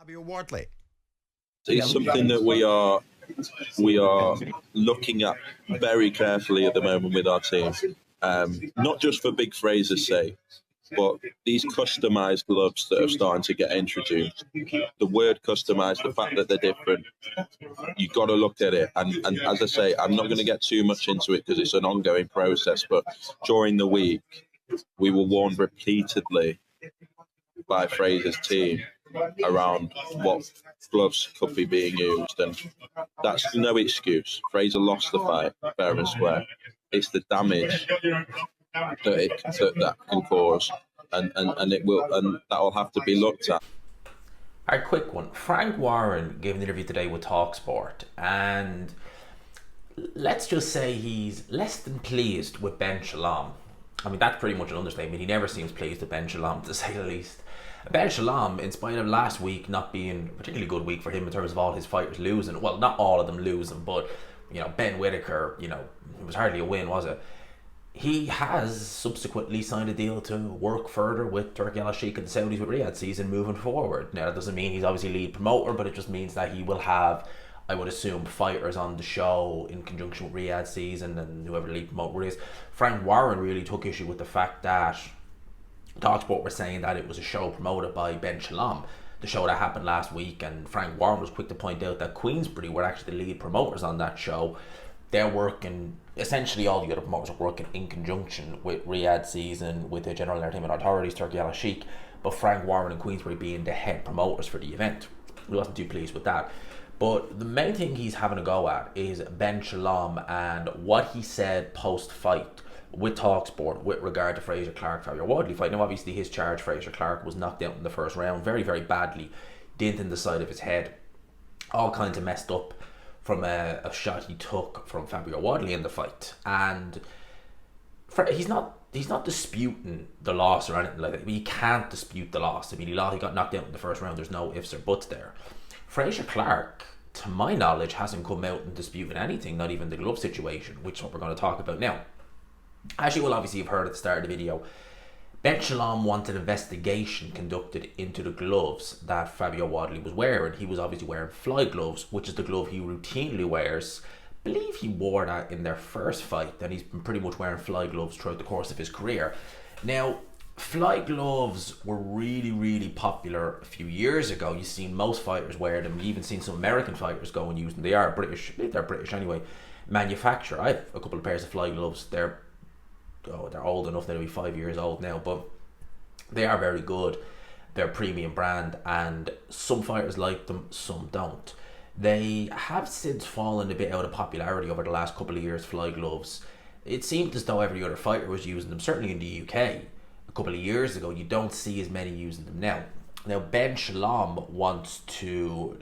Fabio Wardley. It's something that we are looking at very carefully at the moment with our team. Not just for Big Fraser's sake, but these customised gloves that are starting to get introduced. The word customised, the fact that they're different, you've got to look at it. And as I say, I'm not going to get too much into it because it's an ongoing process, but during the week, we were warned repeatedly by Fraser's team around what gloves could be being used, and that's no excuse. Fraser lost the fight fair and square. It's the damage that can cause, and it will, and that will have to be looked at. All right, quick one. Frank Warren gave an interview today with TalkSport, and let's just say he's less than pleased with Ben Shalom. I mean, that's pretty much an understatement. He never seems pleased with Ben Shalom, to say the least. Ben Shalom, in spite of last week not being a particularly good week for him in terms of all his fighters losing, well, not all of them losing, but, you know, Ben Whittaker, you know, it was hardly a win, was it? He has subsequently signed a deal to work further with Turki Al-Sheikh and the Saudis with Riyadh season moving forward. Now, that doesn't mean he's obviously lead promoter, but it just means that he will have, I would assume, fighters on the show in conjunction with Riyadh season and whoever the lead promoter is. Frank Warren really took issue with the fact that TalkSport were saying that it was a show promoted by Ben Shalom, the show that happened last week, and Frank Warren was quick to point out that Queensbury were actually the lead promoters on that show. They're working, essentially all the other promoters are working in conjunction with Riyadh season, with the General Entertainment Authorities, Turki Al-Sheikh, but Frank Warren and Queensbury being the head promoters for the event. He wasn't too pleased with that. But the main thing he's having a go at is Ben Shalom and what he said post-fight with TalkSport with regard to Fraser Clark-Fabio Wardley fight. Now, obviously, his charge, Fraser Clark, was knocked out in the first round very, very badly, dent in the side of his head, all kinds of messed up from a shot he took from Fabio Wardley in the fight. And he's not disputing the loss or anything like that. I mean, he can't dispute the loss. I mean, he got knocked out in the first round. There's no ifs or buts there. Fraser Clark, to my knowledge, hasn't come out and disputed anything, not even the glove situation, which is what we're going to talk about now. As you will obviously have heard at the start of the video, Ben Shalom wanted an investigation conducted into the gloves that Fabio Wardley was wearing. He was obviously wearing fly gloves, which is the glove he routinely wears. I believe he wore that in their first fight, and he's been pretty much wearing fly gloves throughout the course of his career. Now, fly gloves were really, really popular a few years ago. You've seen most fighters wear them. You've even seen some American fighters go and use them. They are British, they're British anyway, manufacturer. I have a couple of pairs of fly gloves. They're old enough, they'll be 5 years old now, but they are very good. They're a premium brand, and some fighters like them, some don't. They have since fallen a bit out of popularity over the last couple of years, fly gloves. It seemed as though every other fighter was using them, certainly in the UK. A couple of years ago, you don't see as many using them now. Now, Ben Shalom wants to,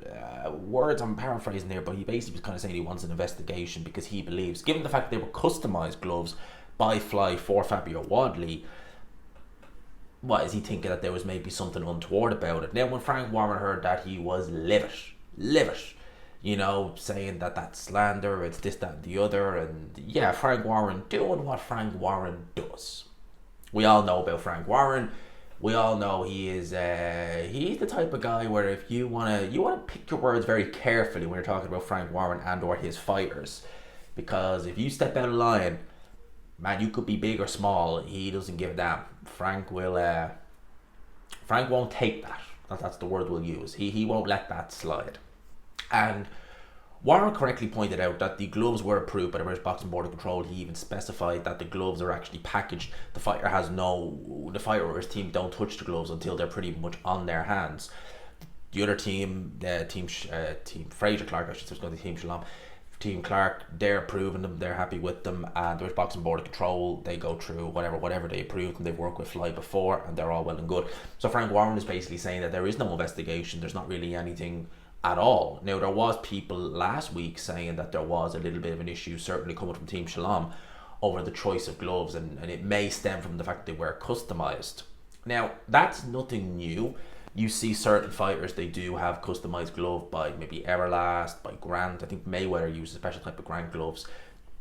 words I'm paraphrasing here, but he basically was kind of saying he wants an investigation because he believes, given the fact that they were customised gloves by Fly for Fabio Wardley, what is he thinking that there was maybe something untoward about it? Now, when Frank Warren heard that, he was livid, you know, saying that that's slander, it's this, that, and the other, and yeah, Frank Warren doing what Frank Warren does. We all know about Frank Warren. We all know he is he's the type of guy where if you wanna pick your words very carefully when you're talking about Frank Warren and or his fighters, because if you step out of line, man, you could be big or small, he doesn't give a damn. Frank won't take that. That's the word we'll use. He won't let that slide. And Warren correctly pointed out that the gloves were approved by the British Boxing Board of Control. He even specified that the gloves are actually packaged. The fighter or his team don't touch the gloves until they're pretty much on their hands. The other team, team Fraser Clark, I should say, the Team Shalom, Team Clark, they're approving them, they're happy with them, and the British Boxing Board of Control, they go through whatever they approve, and they've worked with Fly before, and they're all well and good. So Frank Warren is basically saying that there is no investigation, there's not really anything at all. Now, there was people last week saying that there was a little bit of an issue, certainly coming from Team Shalom, over the choice of gloves, and it may stem from the fact that they were customised. Now, that's nothing new. You see certain fighters, they do have customised glove by maybe Everlast, by Grant. I think Mayweather uses a special type of Grant gloves,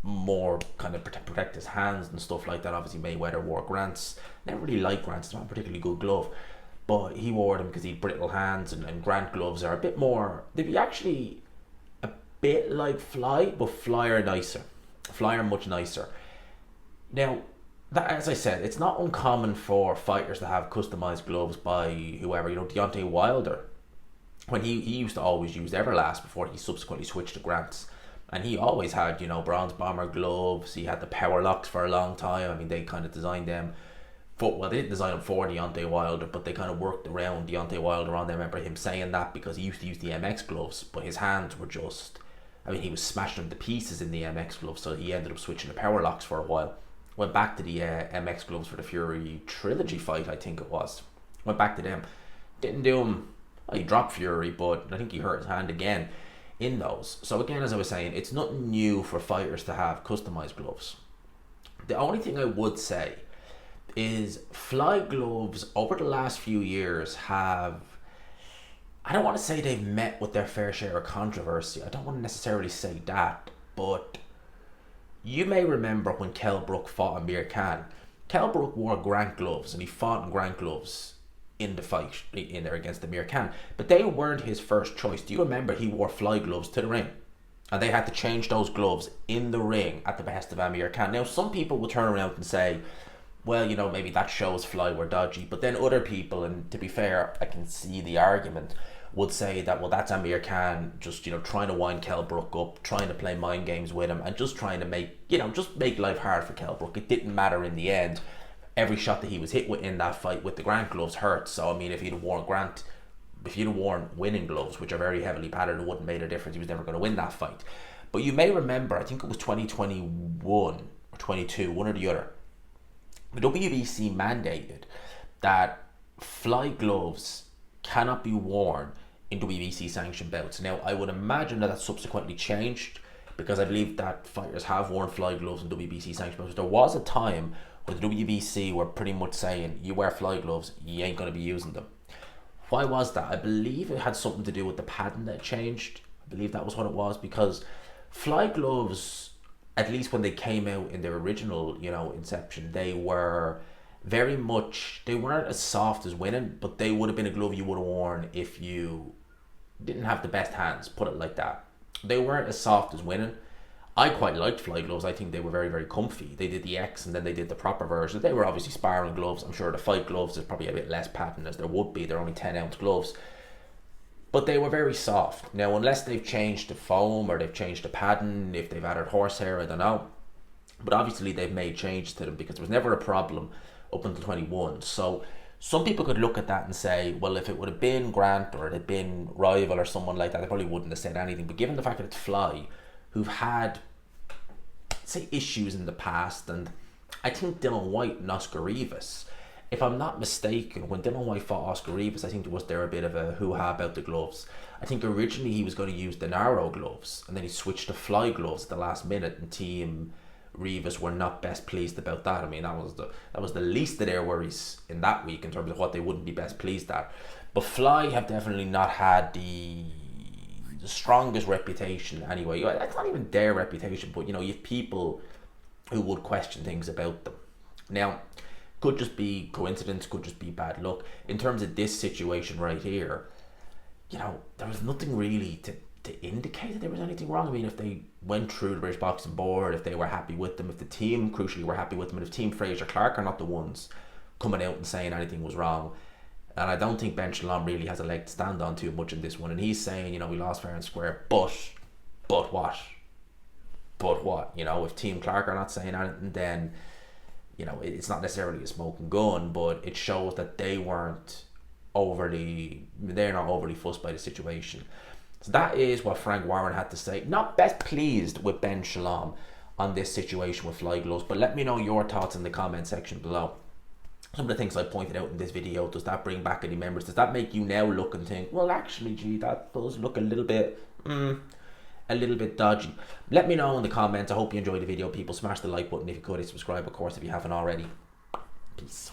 more kind of protect his hands and stuff like that. Obviously, Mayweather wore Grants. Never really liked Grants, it's not a particularly good glove. but he wore them because he had brittle hands, and Grant gloves are a bit more, they'd be actually a bit like Fly, but Fly are nicer. Fly are much nicer. Now, that, as I said, it's not uncommon for fighters to have customized gloves by whoever. Deontay Wilder, when he used to always use Everlast before he subsequently switched to Grant's. And he always had, bronze bomber gloves. He had the power locks for a long time. I mean, they kind of designed them they didn't design them for Deontay Wilder, but they kind of worked around Deontay Wilder on them. I remember him saying that because he used to use the MX gloves, but his hands were just, he was smashing them to pieces in the MX gloves, so he ended up switching to power locks for a while. Went back to the MX gloves for the Fury trilogy fight, I think it was. Went back to them. Didn't do him. Well, he dropped Fury, but I think he hurt his hand again in those. So again, as I was saying, it's nothing new for fighters to have customized gloves. The only thing I would say is Fly gloves over the last few years have, I don't want to say they've met with their fair share of controversy. I don't want to necessarily say that, but you may remember when Kell Brook fought Amir Khan. Kell Brook wore Grant gloves and he fought in Grant gloves in the fight in there against Amir Khan, but they weren't his first choice. Do you remember he wore Fly gloves to the ring? And they had to change those gloves in the ring at the behest of Amir Khan. Now, some people will turn around and say, well, maybe that shows Fly were dodgy. But then other people, and to be fair, I can see the argument, would say that, well, that's Amir Khan just, trying to wind Kell Brook up, trying to play mind games with him, and just trying to make, just make life hard for Kell Brook. It didn't matter in the end. Every shot that he was hit with in that fight with the Grant gloves hurt. So, if he'd have worn winning gloves, which are very heavily padded, it wouldn't have made a difference. He was never going to win that fight. But you may remember, I think it was 2021 or 22, one or the other, the WBC mandated that Fly gloves cannot be worn in WBC sanctioned bouts. Now, I would imagine that subsequently changed, because I believe that fighters have worn Fly gloves in WBC sanctioned bouts. There was a time where the WBC were pretty much saying, you wear Fly gloves, you ain't going to be using them. Why was that? I believe it had something to do with the padding that changed. I believe that was what it was, because Fly gloves, at least when they came out in their original, inception, they were very much, they weren't as soft as winning, but they would have been a glove you would have worn if you didn't have the best hands, put it like that. They weren't as soft as winning. I quite liked Fly gloves. I think they were very, very comfy. They did the X and then they did the proper version. They were obviously sparring gloves. I'm sure the fight gloves is probably a bit less padding as there would be. They're only 10-ounce gloves. But they were very soft. Now, unless they've changed the foam or they've changed the padding, if they've added horsehair, I don't know. But obviously they've made changes to them, because there was never a problem up until 21. So some people could look at that and say, well, if it would have been Grant or it had been Rival or someone like that, they probably wouldn't have said anything. But given the fact that it's Fly, who've had, say, issues in the past, and I think Dylan White and Oscar Rivas, if I'm not mistaken, when Dylan White fought Oscar Rivas, I think there a bit of a hoo-ha about the gloves. I think originally he was going to use the narrow gloves, and then he switched to Fly gloves at the last minute, and Team Rivas were not best pleased about that. That was the least of their worries in that week in terms of what they wouldn't be best pleased at. But Fly have definitely not had the strongest reputation anyway. That's not even their reputation, but you have people who would question things about them. Now, could just be coincidence, could just be bad luck. In terms of this situation right here, there was nothing really to indicate that there was anything wrong. If they went through the British Boxing Board, if they were happy with them, if the team crucially were happy with them, and if Team Fraser Clark are not the ones coming out and saying anything was wrong. And I don't think Ben Shalom really has a leg to stand on too much in this one. And he's saying, we lost fair and square, but what? But what? If Team Clark are not saying anything, then it's not necessarily a smoking gun, but it shows that they're not overly fussed by the situation. So that is what Frank Warren had to say. Not best pleased with Ben Shalom on this situation with Fly gloves, but let me know your thoughts in the comment section below. Some of the things I pointed out in this video, does that bring back any memories? Does that make you now look and think, well, actually, gee, that does look a little bit dodgy? Let me know in the comments. I hope you enjoyed the video, people. Smash the like button if you could. Subscribe, of course, if you haven't already. Peace.